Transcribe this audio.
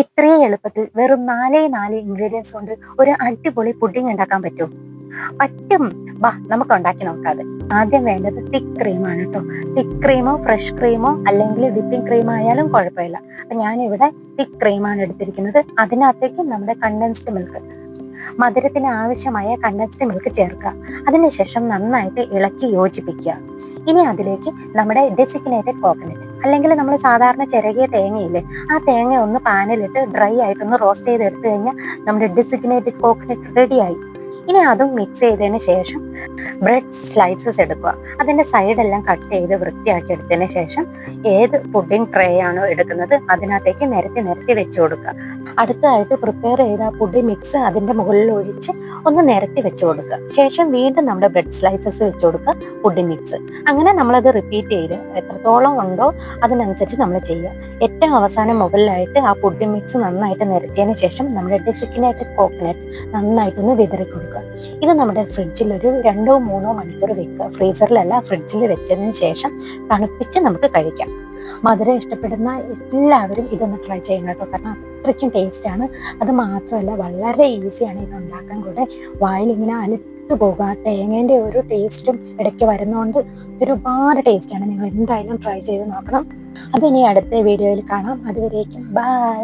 ഇത്രയും എളുപ്പത്തിൽ വെറും നാല് ഇൻഗ്രീഡിയൻസ് കൊണ്ട് ഒരു അടിപൊളി പുഡിംഗ് ഉണ്ടാക്കാൻ പറ്റും. പറ്റും. വാ നമുക്ക് ഉണ്ടാക്കി നോക്കാം അത്. ആദ്യം വേണ്ടത് തിക്ക് ക്രീമാണ് കേട്ടോ. തിക്ക് ക്രീമോ ഫ്രഷ് ക്രീമോ അല്ലെങ്കിൽ വിപ്പിംഗ് ക്രീം ആയാലും കുഴപ്പമില്ല. അപ്പൊ ഞാനിവിടെ തിക്ക് ക്രീമാണ് എടുത്തിരിക്കുന്നത്. അതിനകത്തേക്ക് നമ്മുടെ കണ്ടൻസ്ഡ് മിൽക്ക്, മധുരത്തിന് ആവശ്യമായ കണ്ടൻസ്ഡ് മിൽക്ക് ചേർക്കുക. അതിനുശേഷം നന്നായിട്ട് ഇളക്കി യോജിപ്പിക്കുക. ഇനി അതിലേക്ക് നമ്മുടെ ഡെസിഗ്നേറ്റഡ് കോക്കനട്ട് അല്ലെങ്കിൽ നമ്മൾ സാധാരണ ചിരകിയ തേങ്ങയില്ലേ, ആ തേങ്ങ ഒന്ന് പാനിലിട്ട് ഡ്രൈ ആയിട്ടൊന്ന് റോസ്റ്റ് ചെയ്ത് എടുത്തു കഴിഞ്ഞാൽ നമ്മുടെ ഡെസിഗ്നേറ്റഡ് കോക്കനട്ട് റെഡിയായി. ഇനി അതും മിക്സ് ചെയ്തതിന് ശേഷം ബ്രെഡ് സ്ലൈസസ് എടുക്കുക. അതിന്റെ സൈഡെല്ലാം കട്ട് ചെയ്ത് വൃത്തിയാക്കി എടുത്തതിന് ശേഷം ഏത് പുഡിംഗ് ട്രേ ആണോ എടുക്കുന്നത് അതിനകത്തേക്ക് നിരത്തി വെച്ച് കൊടുക്കുക. അടുത്തതായിട്ട് പ്രിപ്പയർ ചെയ്ത പുഡിംഗ് മിക്സ് അതിന്റെ മുകളിൽ ഒഴിച്ച് ഒന്ന് നിരത്തി വെച്ച് കൊടുക്കുക. ശേഷം വീണ്ടും നമ്മുടെ ബ്രെഡ് സ്ലൈസസ് വെച്ച് കൊടുക്കുക, പുഡിംഗ് മിക്സ്. അങ്ങനെ നമ്മളത് റിപ്പീറ്റ് ചെയ്ത് എത്രത്തോളം ഉണ്ടോ അതിനനുസരിച്ച് നമ്മൾ ചെയ്യുക. ഏറ്റവും അവസാനം മുകളിലായിട്ട് ആ പുഡിംഗ് മിക്സ് നന്നായിട്ട് നിരത്തിയതിന് ശേഷം നമ്മുടെ ഡെസിഗ്നേറ്റഡ് കോക്കനട്ട് നന്നായിട്ടൊന്ന് വിതറി കൊടുക്കുക. ഇത് നമ്മുടെ ഫ്രിഡ്ജിൽ ഒരു 2-3 മണിക്കൂർ വെക്കുക. ഫ്രീസറിലല്ല, ഫ്രിഡ്ജിൽ വെച്ചതിന് ശേഷം തണുപ്പിച്ച് നമുക്ക് കഴിക്കാം. മധുരം ഇഷ്ടപ്പെടുന്ന എല്ലാവരും ഇതൊന്ന് ട്രൈ ചെയ്യണം കേട്ടോ, കാരണം അത്രയ്ക്കും ടേസ്റ്റാണ്. അത് മാത്രമല്ല വളരെ ഈസിയാണ് ഇത് ഉണ്ടാക്കാൻ. കൂടെ വായിലിങ്ങനെ അലുത്ത് പോകുക, തേങ്ങേൻ്റെ ഒരു ടേസ്റ്റും ഇടയ്ക്ക് വരുന്നതുകൊണ്ട് ഒരുപാട് ടേസ്റ്റാണ്. നിങ്ങൾ എന്തായാലും ട്രൈ ചെയ്ത് നോക്കണം. അപ്പം ഇനി അടുത്ത വീഡിയോയിൽ കാണാം. അതുവരേക്കും ബൈ.